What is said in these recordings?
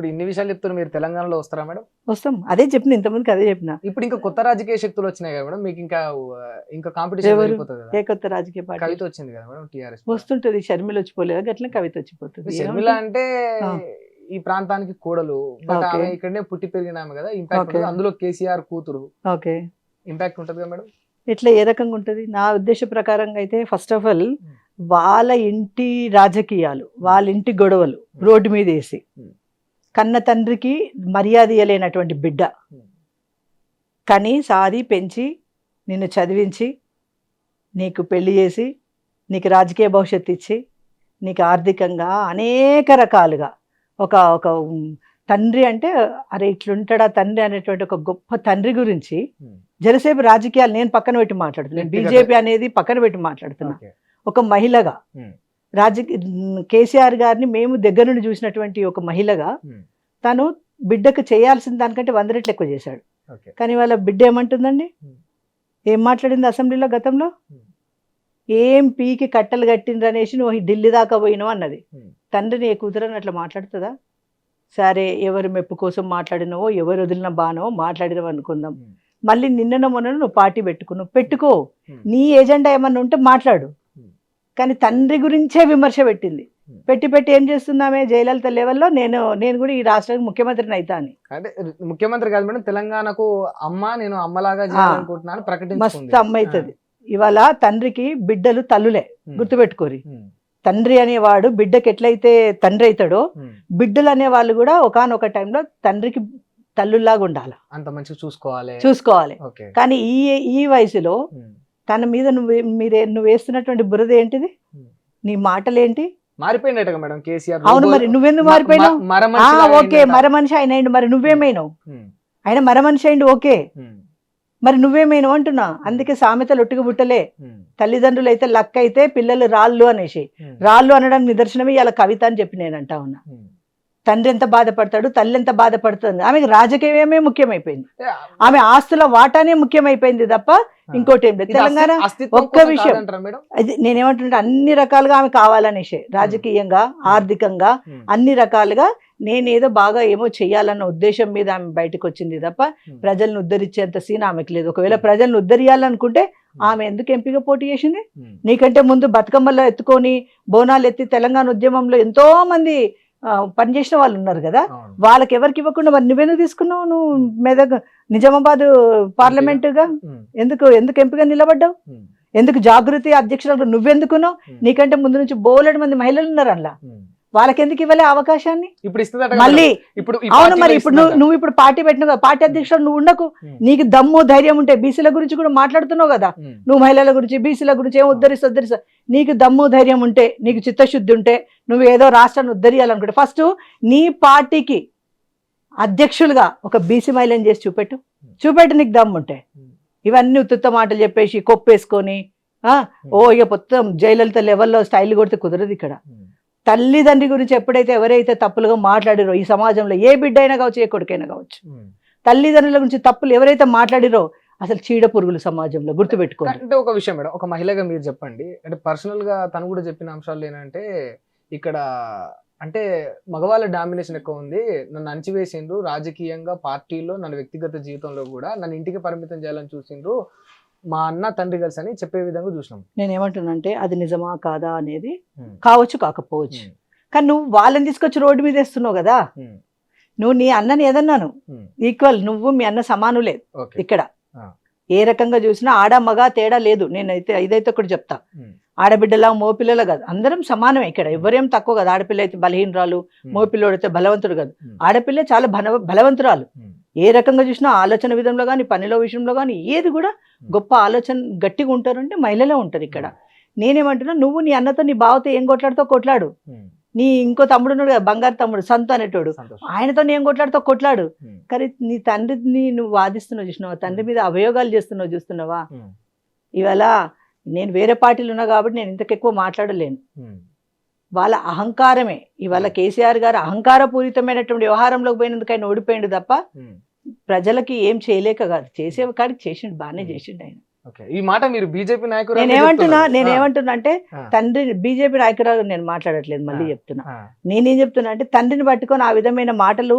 ఇప్పుడు ఇన్ని విషయాలు చెప్తున్నారు, మీరు తెలంగాణలో వస్తారా మేడం? వస్తాం, అదే చెప్పిన ఇంతమందికి, అదే చెప్పిన. ఇప్పుడు ఇంకా కొత్త రాజకీయ శక్తులు వచ్చినాయి కదా మేడం, మీకు ఇంకా కాంపిటీషన్ పెరిగిపోతుంది కదా. ఏ కొత్త రాజకీయ పార్టీ? కవిత వచ్చింది కదా మేడం, టీఆర్ఎస్ వస్తుంటది. షర్మిల వచ్చిపోలేదు, గట్ల కవిత వచ్చిపోతుంది. షర్మిల అంటే ఈ ప్రాంతానికి కూడలు, బట్ ఆమె ఇక్కడనే పుట్టి పెరిగినామె కదా, ఇంపాక్ట్ అందులో కేసీఆర్ కూతురు, ఓకే ఇంపాక్ట్ ఉంటుంది కదా మేడం. ఇట్లా ఏ రకంగా ఉంటుంది? నా ఉద్దేశ ప్రకారంగా అయితే ఫస్ట్ ఆఫ్ ఆల్ వాళ్ళ ఇంటి రాజకీయాలు, వాళ్ళ ఇంటి గొడవలు రోడ్డు మీద వేసి కన్న తండ్రికి మర్యాద ఇయ్యలేనటువంటి బిడ్డ కని సాది పెంచి నిన్ను చదివించి నీకు పెళ్లి చేసి నీకు రాజకీయ భవిష్యత్తు ఇచ్చి నీకు ఆర్థికంగా అనేక రకాలుగా ఒక ఒక తండ్రి అంటే అరే ఇట్లుంటాడా తండ్రి అనేటువంటి ఒక గొప్ప తండ్రి గురించి జరసేపు రాజకీయాలు నేను పక్కన పెట్టి మాట్లాడుతున్నాను, బీజేపీ అనేది పక్కన పెట్టి మాట్లాడుతున్నా. ఒక మహిళగా కేసీఆర్ గారిని మేము దగ్గర నుండి చూసినటువంటి ఒక మహిళగా తను బిడ్డకు చేయాల్సిన దానికంటే 100 రెట్లు ఎక్కువ చేశాడు. కానీ వాళ్ళ బిడ్డ ఏమంటుందండి, ఏం మాట్లాడింది అసెంబ్లీలో గతంలో? ఏం పీకి కట్టలు కట్టిండ్రు అనేసి నువ్వు ఢిల్లీ దాకా పోయినావు అన్నది. తండ్రిని ఏ కూతురని అట్లా మాట్లాడుతుందా? సరే, ఎవరు మెప్పు కోసం మాట్లాడినవో, ఎవరు వదిలిన బానో మాట్లాడినవు అనుకుందాం. మళ్ళీ నిన్న మొన్న నువ్వు పార్టీ పెట్టుకో, నీ ఏజెండా ఏమన్నా ఉంటే మాట్లాడు. కానీ తండ్రి గురించే విమర్శ పెట్టి ఏం చేస్తున్నామే జయలలిత లెవెల్లో నేను కూడా ఈ రాష్ట్రానికి ముఖ్యమంత్రిని అవుతా అని. అంటే ముఖ్యమంత్రి కాదు మేడం, తెలంగాణకు నేను అమ్మలాగా చేయాలనుకుంటున్నాను ప్రకటించుకుంది. మస్తు అమ్మ అవుతుంది. ఇవాళ తండ్రికి బిడ్డలు తల్లులే, గుర్తుపెట్టుకోరి. తండ్రి అనేవాడు బిడ్డకి ఎట్లయితే తండ్రి అవుతాడో, బిడ్డలు అనేవాళ్ళు కూడా ఒకానొక టైంలో తండ్రికి తల్లులాగా ఉండాలి, అంత మంచిగా చూసుకోవాలి. కానీ ఈ వయసులో తన మీద నువ్వు వేస్తున్నటువంటి బురద ఏంటిది? నీ మాటలేంటి? మారిపోయినట్టుగా మేడం కేసీఆర్. అవును, మరి నువ్వెందుకు మారిపోయినావు? ఓకే, మరమనిషి ఆయన అయిండు, మరి నువ్వేమైనావు? ఆయన మరమనిషి అయిండు, ఓకే, మరి నువ్వేమైనావు అంటున్నా. అందుకే సామెతలు ఒట్టుకు బుట్టలే. తల్లిదండ్రులు అయితే లక్క అయితే పిల్లలు రాళ్ళు అనేసి, రాళ్ళు అనడానికి నిదర్శనమే ఇలా కవిత అని చెప్పి నేను అంటా ఉన్నా. తండ్రి ఎంత బాధపడతాడు, తల్లి ఎంత బాధపడుతుంది. ఆమెకి రాజకీయమే ముఖ్యమైపోయింది, ఆమె ఆస్తుల వాటానే ముఖ్యమైపోయింది తప్ప ఇంకోటి ఏం లేదు. తెలంగాణ ఒక్క విషయం అది నేనేమంటుంటే అన్ని రకాలుగా ఆమె కావాలనేసి, రాజకీయంగా ఆర్థికంగా అన్ని రకాలుగా నేనేదో బాగా ఏమో చెయ్యాలన్న ఉద్దేశం మీద ఆమె బయటకు వచ్చింది తప్ప ప్రజలను ఉద్ధరించేంత సీన్ ఆమెకు లేదు. ఒకవేళ ప్రజలను ఉద్ధరియాలనుకుంటే ఆమె ఎందుకు ఎంపీగా పోటీ చేసింది? నీకంటే ముందు బతుకమ్మలో ఎత్తుకొని బోనాలు ఎత్తి తెలంగాణ ఉద్యమంలో ఎంతో మంది పనిచేసిన వాళ్ళు ఉన్నారు కదా, వాళ్ళకి ఎవరికి ఇవ్వకుండా మరి నువ్వెందుకు తీసుకున్నావు? నువ్వు మెదక్ నిజామాబాద్ పార్లమెంటుగా ఎందుకు ఎంపిక నిలబడ్డావు? ఎందుకు జాగృతి అధ్యక్షురాలు నువ్వెందుకున్నావు? నీకంటే ముందు నుంచి బోలెడు మంది మహిళలు ఉన్నారు అందులో, వాళ్ళకి ఎందుకు ఇవ్వలే అవకాశాన్ని? మళ్ళీ అవును, మరి ఇప్పుడు నువ్వు ఇప్పుడు పార్టీ పెట్టినావు కదా, పార్టీ అధ్యక్షుడు నువ్వు ఉండకు. నీకు దమ్ము ధైర్యం ఉంటే బీసీల గురించి కూడా మాట్లాడుతున్నావు కదా, నువ్వు మహిళల గురించి బీసీల గురించి ఏం ఉద్ధరిస్తా. నీకు దమ్ము ధైర్యం ఉంటే, నీకు చిత్తశుద్ధి ఉంటే, నువ్వు ఏదో రాష్ట్రాన్ని ఉద్ధరియాలనుకుంటే ఫస్ట్ నీ పార్టీకి అధ్యక్షులుగా ఒక బీసీ మహిళని చేసి చూపెట్టు నీకు దమ్ము ఉంటే. ఇవన్నీ ఉత్తుత్త మాటలు చెప్పేసి కొప్పేసుకొని ఇక మొత్తం జయలలిత లెవెల్లో స్టైల్ కొడితే కుదరదు. ఇక్కడ తల్లిదండ్రి గురించి ఎప్పుడైతే ఎవరైతే తప్పులుగా మాట్లాడిరో ఈ సమాజంలో, ఏ బిడ్డ అయినా కావచ్చు, ఏ కొడుకైనా కావచ్చు, తల్లిదండ్రుల గురించి తప్పులు ఎవరైతే మాట్లాడిరో అసలు చీడ పురుగులు సమాజంలో, గుర్తుపెట్టుకోండి. అంటే ఒక విషయం మేడం, ఒక మహిళగా మీరు చెప్పండి, అంటే పర్సనల్ గా తను కూడా చెప్పిన అంశాలు ఏంటంటే, ఇక్కడ అంటే మగవాళ్ళ డామినేషన్ ఎక్కువ ఉంది, నన్ను అణచివేసిండ్రు రాజకీయంగా, పార్టీలో, నన్ను వ్యక్తిగత జీవితంలో కూడా నన్ను ఇంటికి పరిమితం చేయాలని చూసిండ్రు మా అన్న తండ్రి కలిసి అని చెప్పే విధంగా చూసినాం. నేను ఏమంటున్నానంటే అది నిజమా కాదా అనేది కావచ్చు కాకపోవచ్చు, కానీ నువ్వు వాళ్ళని తీసుకొచ్చి రోడ్డు మీద వేస్తున్నావు కదా. నువ్వు నీ అన్నని ఏదన్నాను ఈక్వల్, నువ్వు మీ అన్న సమానులే. ఇక్కడ ఏ రకంగా చూసినా ఆడ మగ తేడా లేదు. నేనైతే ఇదైతే ఒకటి చెప్తా, ఆడబిడ్డలా మోపిల్లలా కాదు, అందరం సమానమే. ఇక్కడ ఎవరేం తక్కువ కాదు. ఆడపిల్ల అయితే బలహీనరాలు, మోపిల్లోడు అయితే బలవంతుడు కాదు. ఆడపిల్ల చాలా బలవంతురాలు. ఏ రకంగా చూసినా ఆలోచన విధంలో కానీ, పనిలో విషయంలో కానీ ఏది కూడా గొప్ప ఆలోచన గట్టిగా ఉంటారు అంటే మహిళలే ఉంటారు ఇక్కడ. నేనేమంటున్నా, నువ్వు నీ అన్నతో నీ బావతో ఏం కొట్లాడు. నీ ఇంకో తమ్ముడు ఉన్నాడు కదా, బంగారు తమ్ముడు సంతు అనేటోడు, ఆయనతో ఏం కొట్లాడు. కానీ నీ తండ్రిని నువ్వు వాదిస్తున్నావు చూసినావా, తండ్రి మీద అభియోగాలు చూస్తున్నావా? ఇవాళ నేను వేరే పార్టీలు ఉన్నా కాబట్టి నేను ఇంతకెక్కువ మాట్లాడలేను. వాళ్ళ అహంకారమే. ఇవాళ కేసీఆర్ గారు అహంకారపూరితమైనటువంటి వ్యవహారంలోకి పోయినందుకు ఆయన ఓడిపోయిండు తప్ప ప్రజలకి ఏం చేయలేక కాదు. చేసే కాడికి చేసిండు, బాగానే చేసిండు ఆయన. ఓకే. ఈ మాట మీరు బీజేపీ నాయకుడు నేనేమంటున్నా అంటే తండ్రి బీజేపీ నాయకురాలు నేను మాట్లాడట్లేదు, మళ్ళీ చెప్తున్నా. నేనేం చెప్తున్నా అంటే తండ్రిని పట్టుకొని ఆ విధమైన మాటలు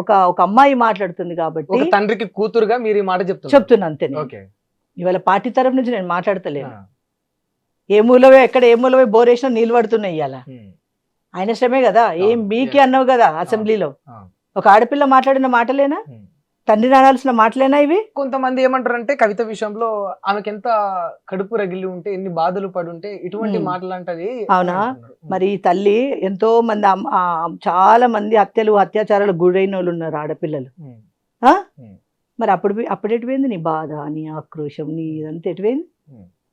ఒక అమ్మాయి మాట్లాడుతుంది కాబట్టి తండ్రికి కూతురుగా మీరు ఈ మాట చెప్తున్నా అంతే. ఇవాళ పార్టీ తరఫు నుంచి నేను మాట్లాడతలేను. ఏ మూలవే బోరేసిన నీళ్ళు పడుతున్నాయి ఇవాళ. ఆయన శ్రమే కదా. ఏం మీకే అన్నావు కదా అసెంబ్లీలో, ఒక ఆడపిల్ల మాట్లాడిన మాటలేనా, తండ్రిని అనాల్సిన మాటలేనా ఇవి? కొంతమంది ఏమంటారు అంటే కవిత విషయంలో ఆమెకి ఎంత కడుపు రగిలి ఉంటే, ఎన్ని బాధలు పడి ఉంటే ఇటువంటి మాటలు అంటది. అవునా? మరి ఈ తల్లి ఎంతో మంది చాలా మంది అత్యాచారాలకు గురైన వాళ్ళు ఉన్నారు ఆడపిల్లలు. మరి అప్పుడు ఎటుపోయింది నీ బాధ, నీ ఆక్రోశం, నీ ఇదంతా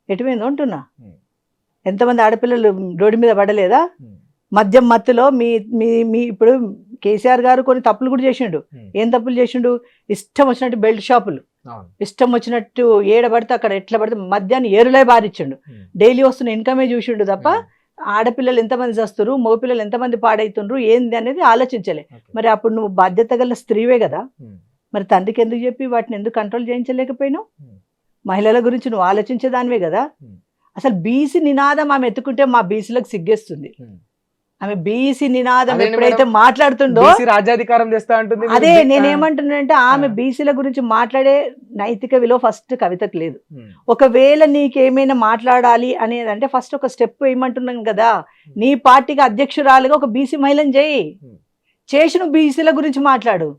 ఎటుపోయింది అంటున్నా. ఎంతమంది ఆడపిల్లలు రోడ్డు మీద పడలేదా? మద్యం మత్తులో మీ ఇప్పుడు కేసీఆర్ గారు కొన్ని తప్పులు కూడా చేసిండు. ఏం తప్పులు చేసిండు? ఇష్టం వచ్చినట్టు బెల్ట్ షాపులు, ఇష్టం వచ్చినట్టు ఏడబడితే అక్కడ ఎట్లా పడితే మద్యాన్ని ఏరులే బారిచ్చిండు. డైలీ వస్తున్న ఇన్కమే చూసిండు తప్ప ఆడపిల్లలు ఎంతమంది చేస్తారు, మగపిల్లలు ఎంతమంది పాడైతుండ్రు ఏంది అనేది ఆలోచించలే. మరి అప్పుడు నువ్వు బాధ్యత గల స్త్రీవే కదా, మరి తండ్రికి ఎందుకు చెప్పి వాటిని ఎందుకు కంట్రోల్ చేయించలేకపోయినావు? మహిళల గురించి నువ్వు ఆలోచించేదానివే కదా. అసలు బీసీ నినాదం ఆమె ఎత్తుకుంటే మా బీసీలకు సిగ్గేస్తుంది. ఆమె బీసీ నినాదం ఎప్పుడైతే మాట్లాడుతుందో రాజ్యాధికారం చేస్తా ఉంటుంది. అదే నేనేమంటున్నానంటే ఆమె బీసీల గురించి మాట్లాడే నైతిక విలువ ఫస్ట్ కవితకు లేదు. ఒకవేళ నీకేమైనా మాట్లాడాలి అనేది అంటే ఫస్ట్ ఒక స్టెప్ ఏమంటున్నాను కదా, నీ పార్టీకి అధ్యక్షురాలుగా ఒక బీసీ మహిళను చేసి నువ్వు బీసీల గురించి మాట్లాడు.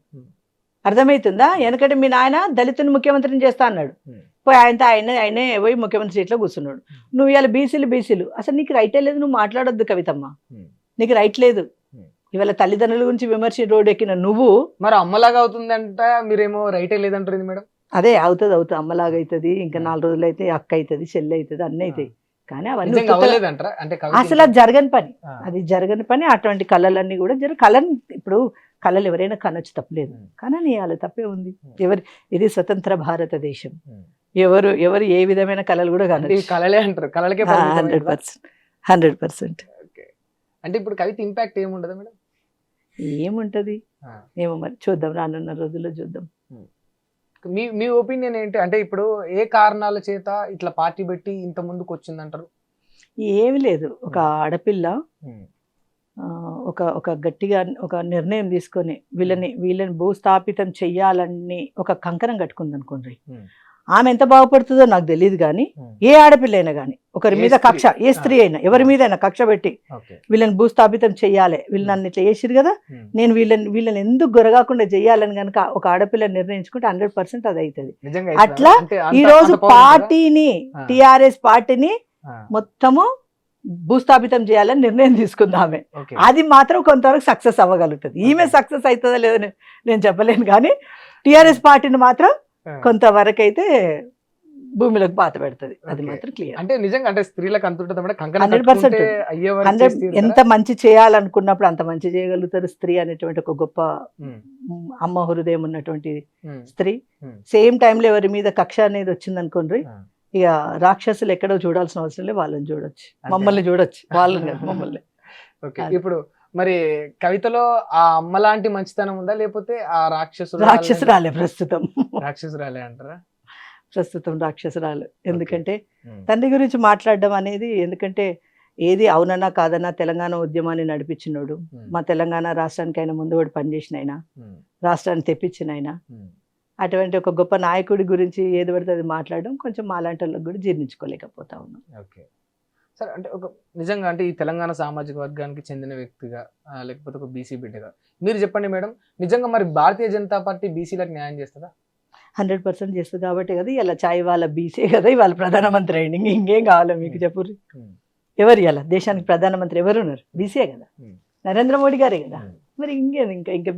అర్థమవుతుందా? ఎందుకంటే మీ నాయన దళితుని ముఖ్యమంత్రిని చేస్తా అన్నాడు, పోయి ఆయనే పోయి ముఖ్యమంత్రి సీట్లో కూర్చున్నాడు. నువ్వు ఇవాళ బీసీలు అసలు నీకు రైటే లేదు, నువ్వు మాట్లాడొద్దు కవితమ్మ, నీకు రైట్ లేదు. ఇవాళ తల్లిదండ్రుల గురించి విమర్శ రోడ్డు ఎక్కిన నువ్వు మరి అమ్మలాగా అవుతుందంట, మీరేమో రైటే లేదంటారు మేడం. అదే అవుతుంది అమ్మలాగా అవుతుంది, ఇంకా 4 రోజులు అయితే అక్క అవుతుంది, చెల్లి అవుతుంది, అన్నీ అవుతాయి. కానీ అవన్నీ అసలు అది జరగని పని. అటువంటి కళలన్నీ కూడా ఇప్పుడు కళలు ఎవరైనా కనొచ్చు, తప్పలేదు. కానీ వాళ్ళ తప్పే ఉంది. ఇది స్వతంత్ర భారతదేశం, ఎవరు ఏ విధమైన కళలు కూడా కనొచ్చు. కళలే అంటారు, కళలకే 100%. అంటే ఇప్పుడు కవిత ఇంపాక్ట్ ఏముండదు మేడం? ఏముంటది ఏమో మరి చూద్దాం, రానున్న రోజుల్లో చూద్దాం. మీ ఒపీనియన్ ఏంటి? అంటే ఇప్పుడు ఏ కారణాల చేత ఇట్లా పార్టీ పెట్టి ఇంత ముందుకు వచ్చిందంటారు? ఏమి లేదు, ఒక ఆడపిల్ల ఒక గట్టిగా ఒక నిర్ణయం తీసుకొని వీళ్ళని భూస్థాపితం చెయ్యాలని ఒక కంకణం కట్టుకుంది అనుకోండి. ఆమె ఎంత బాగుపడుతుందో నాకు తెలియదు, కానీ ఏ ఆడపిల్ల అయినా కానీ ఒకరి మీద కక్ష, ఏ స్త్రీ అయినా ఎవరి మీద అయినా కక్ష పెట్టి వీళ్ళని భూస్థాపితం చెయ్యాలి, వీళ్ళు నన్ను ఇట్లా చేసిరు కదా, నేను వీళ్ళని ఎందుకు గొరగాకుండా చెయ్యాలని కనుక ఒక ఆడపిల్ల నిర్ణయించుకుంటే 100% అది అవుతుంది. అట్లా ఈ రోజు పార్టీని, టిఆర్ఎస్ పార్టీని మొత్తము భూస్థాపితం చేయాలని నిర్ణయం తీసుకుంది ఆమె. అది మాత్రం కొంతవరకు సక్సెస్ అవ్వగలుగుతుంది. ఈమె సక్సెస్ అవుతుందా లేదని నేను చెప్పలేను, కానీ టిఆర్ఎస్ పార్టీని మాత్రం కొంతవరకు అయితే భూమిలోకి పాత పెడుతుంది, అది మాత్రం క్లియర్. అంటే నిజంగా అంటే స్త్రీలకు అంత 100% ఎంత మంచి చేయాలనుకున్నప్పుడు అంత మంచి చేయగలుగుతారు. స్త్రీ అనేటువంటి ఒక గొప్ప అమ్మ హృదయం ఉన్నటువంటి స్త్రీ. సేమ్ టైంలో ఎవరి మీద కక్ష అనేది వచ్చింది అనుకోండి, ఇక రాక్షసులు ఎక్కడో చూడాల్సిన అవసరం లేదు, వాళ్ళని చూడొచ్చు, మమ్మల్ని చూడొచ్చు, వాళ్ళని మమ్మల్ని. ఇప్పుడు మరి కవితలో ఆ అమ్మ లాంటి మంచితనం ఉందా, లేకపోతే ఆ రాక్షసురాలే ప్రస్తుతం? రాక్షసురాలే అంటారా? ప్రస్తుతం రాక్షసురాలు. ఎందుకంటే తండ్రి గురించి మాట్లాడడం అనేది, ఎందుకంటే ఏది అవునన్నా కాదన్నా తెలంగాణ ఉద్యమాన్ని నడిపించినోడు, మా తెలంగాణ రాష్ట్రానికి ఆయన ముందు కూడా పనిచేసిన ఆయన, రాష్ట్రాన్ని తెప్పించిన ఆయన, అటువంటి ఒక గొప్ప నాయకుడి గురించి ఏది పడితే అది మాట్లాడడం కొంచెం మాలాంటి వాళ్ళకి కూడా జీర్ణించుకోలేకపోతా ఉన్నాం. ఓకే సార్, అంటే ఒక నిజంగా అంటే ఈ తెలంగాణ సామాజిక వర్గానికి చెందిన వ్యక్తిగా లేకపోతే ఒక బీసీ బిడ్డగా మీరు చెప్పండి మేడం, నిజంగా మరి భారతీయ జనతా పార్టీ బీసీలకు న్యాయం చేస్తుందా? 100% చేస్తుంది కాబట్టి కదా ఇలా చాయ్ వాళ్ళ బీసీ కదా ఇవాళ ప్రధానమంత్రి అయింది. ఇంకేం కావాలో మీకు చెప్పు. ఎవరు ఇలా దేశానికి ప్రధానమంత్రి ఎవరు ఉన్నారు? బీసీయే కదా, నరేంద్ర మోడీ గారే కదా. మరి ఇంకేది ఇంకా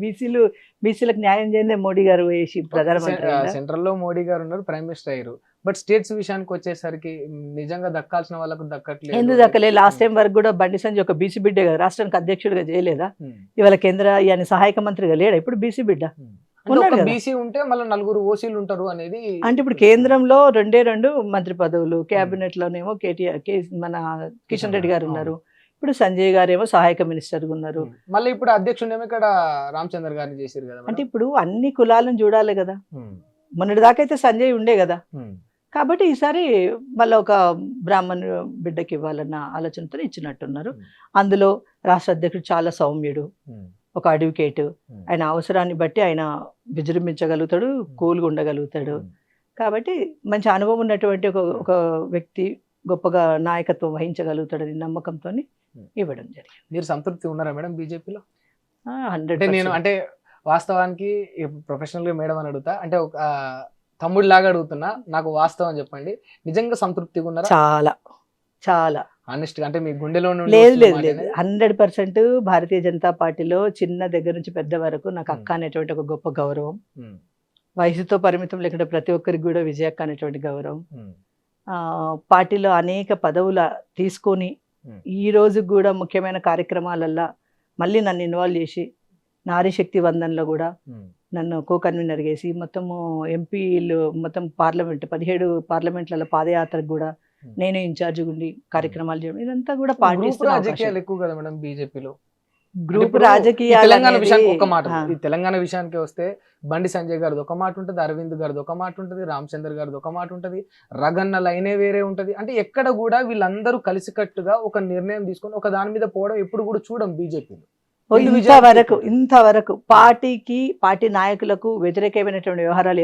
బీసీలకు న్యాయం చేయందే మోడీ గారు వేసి ప్రధానమంత్రి. సెంట్రల్ లో మోడీ గారు ఉన్నారు, ప్రైమ్ మినిస్టర్ అయ్యారు. బట్ స్టేట్స్ విషయానికి వచ్చేసరికి నిజంగా దక్కాల్సిన వాళ్ళకు దక్కట్లేదు. ఎందుకు దక్కలే? లాస్ట్ టైం వరకు కూడా బండి సంజయ్ ఒక బీసీ బిడ్డ కదా, రాష్ట్రానికి అధ్యక్షుడిగా చేయలేదా? ఇవాళ కేంద్ర సహాయక మంత్రిగా లేడా? ఇప్పుడు బీసీ బిడ్డ బీసీ ఉంటే మళ్ళీ 4 ఓసీలు ఉంటారు అనేది. అంటే ఇప్పుడు కేంద్రంలో 2 మంత్రి పదవులు, కేబినెట్ లోనేమో మన కిషన్ రెడ్డి గారు ఉన్నారు, ఇప్పుడు సంజయ్ గారేమో సహాయక మినిస్టర్ ఉన్నారు, మళ్ళీ ఇప్పుడు అధ్యక్షుడేమో ఇక్కడ రామచంద్ర గారిని చేశారు కదా. అంటే ఇప్పుడు అన్ని కులాలను చూడాలి కదా. మొన్నటి దాకా అయితే సంజయ్ ఉండే కదా, కాబట్టి ఈసారి మళ్ళీ ఒక బ్రాహ్మణ్ బిడ్డకి ఇవ్వాలన్న ఆలోచనతో ఇచ్చినట్టున్నారు. అందులో రాష్ట్ర అధ్యక్షుడు చాలా సౌమ్యుడు, ఒక అడ్వకేట్. ఆయన అవసరాన్ని బట్టి ఆయన విజృంభించగలుగుతాడు, కూల్గా ఉండగలుగుతాడు. కాబట్టి మంచి అనుభవం ఉన్నటువంటి ఒక వ్యక్తి గొప్పగా నాయకత్వం వహించగలుగుతాడని నమ్మకంతో ఇవ్వడం జరిగింది. మీరు సంతృప్తి ఉన్నారా మేడం బీజేపీలో? 100%. నేను అంటే వాస్తవానికి ప్రొఫెషనల్ గా మేడం అని అడుగుతా, అంటే ఒక తమ్ముడు లాగా అడుగుతున్నా, నాకు వాస్తవం చెప్పండి, నిజంగా సంతృప్తిగా ఉన్నారా? చాలా చాలా ఆనెస్ట్ గా, అంటే మీ గుండెలో నుండి లేదు వస్తున్న లేదు మాట లేదు అనేది? 100% భారతీయ జనతా పార్టీలో చిన్న దగ్గర నుంచి పెద్ద వరకు నాకు అక్క అనేటువంటి ఒక గొప్ప గౌరవం, ఉమ్, వయసుతో పరిమితం లేకుండా ప్రతి ఒక్కరికి కూడా విజయక్క అనేటువంటి గౌరవం. ఉమ్, పార్టీలో అనేక పదవుల తీసుకొని ఈ రోజు కూడా ముఖ్యమైన కార్యక్రమాలల్లో మళ్ళీ నన్ను ఇన్వాల్వ్ చేసి నారీ శక్తి వందన్లో కూడా ఉమ్, నన్ను కో కన్వీనర్ చేసి మొత్తము ఎంపీలు మొత్తం 17 పార్లమెంట్లలో పాదయాత్రకు కూడా నేనే ఇన్ఛార్జ్ ఉండి కార్యక్రమాలు చేయడం, ఇదంతా కూడా పార్టీ గ్రూప్ రాజకీయాలు ఎక్కువ కదా మేడం బీజేపీలో. గ్రూప్ ఇప్పుడు రాజకీయాలు తెలంగాణ అనేది- విషయానికి ఒక మాట, ఆ, ఈ తెలంగాణ విషయానికి వస్తే బండి సంజయ్ గారిది ఒక మాట ఉంటది, అరవింద్ గారిది ఒక మాట ఉంటది, రామచంద్ర గారిది ఒక మాట ఉంటది, రగన్న లైనే వేరే ఉంటది. అంటే ఎక్కడ కూడా వీళ్ళందరూ కలిసికట్టుగా ఒక నిర్ణయం తీసుకొని ఒక దాని మీద పోవడం ఎప్పుడు కూడా చూడం బీజేపీలో. ఇంతవరకు పార్టీ నాయకులకు వ్యతిరేకమైనటువంటి వ్యవహారాలు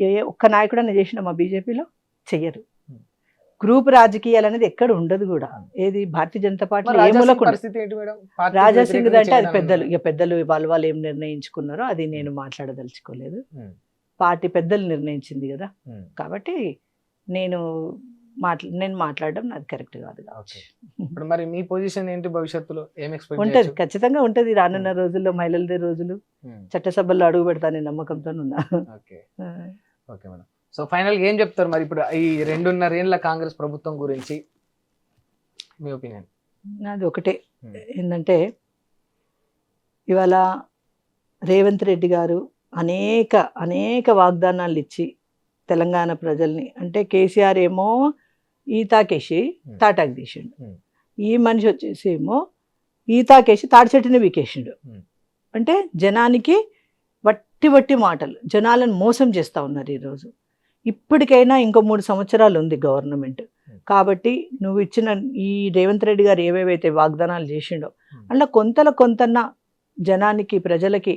ఏ ఒక్క నాయకుడన్నా చేసిన మా బీజేపీలో చెయ్యరు. గ్రూప్ రాజకీయాలు అనేది ఎక్కడ ఉండదు కూడా. ఏది భారతీయ జనతా పార్టీ మరి రాజాసింగ్ పరిస్థితి ఏంటి మేడం? పార్టీకి రాజాసింగ్ వ్యతిరేకంగా అంటే అది చేయడం పెద్దలు, అన్నారు. ఇక పెద్దలు వాళ్ళు ఏం నిర్ణయించుకున్నారో అది నేను మాట్లాడదలుచుకోలేదు. ఉమ్, పార్టీ పెద్దలు నిర్ణయించింది కదా, ఉమ్, కాబట్టి నేను మాట్లాడడం నాది కరెక్ట్ కాదు కావచ్చు. ఇప్పుడు మరి మీ పొజిషన్ ఏంటి భవిష్యత్తులో? ఏం ఎక్స్పెక్ట్ ఉంటది, ఖచ్చితంగా ఉంటది. రానున్న రోజుల్లో మహిళలదే రోజులు, చట్టసభల్లో అడుగు పెడతానని నమ్మకంతో ఉన్నా. Okay okay madam. So final ఏం చెప్తారు మరి ఇప్పుడు ఈ 2.5 ఏళ్ల కాంగ్రెస్ ప్రభుత్వం గురించి మీ ఒపీనియన్? నాది ఒకటే, ఏంటంటే ఇవాళ రేవంత్ రెడ్డి గారు అనేక వాగ్దానాలు ఇచ్చి తెలంగాణ ప్రజల్ని, అంటే కేసీఆర్ ఏమో ఈతాకేసి తాటాకు తీసిండు, ఈ మనిషి వచ్చేసి ఏమో ఈతాకేసి తాటి చెట్టుని వీకేసిండు. అంటే జనానికి వట్టి మాటలు, జనాలను మోసం చేస్తూ ఉన్నారు ఈరోజు. ఇప్పటికైనా ఇంకో 3 సంవత్సరాలు ఉంది గవర్నమెంట్, కాబట్టి నువ్వు ఇచ్చిన ఈ రేవంత్ రెడ్డి గారు ఏవేవైతే వాగ్దానాలు చేసిండో అలా కొంతన్న జనానికి ప్రజలకి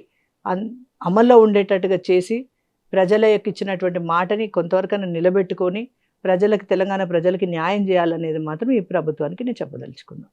అమల్లో ఉండేటట్టుగా చేసి ప్రజల యొక్క ఇచ్చినటువంటి మాటని కొంతవరకైనా నిలబెట్టుకొని తెలంగాణ ప్రజలకి న్యాయం చేయాలనేది మాత్రం ఈ ప్రభుత్వానికి నేను చెప్పదలుచుకున్నాను.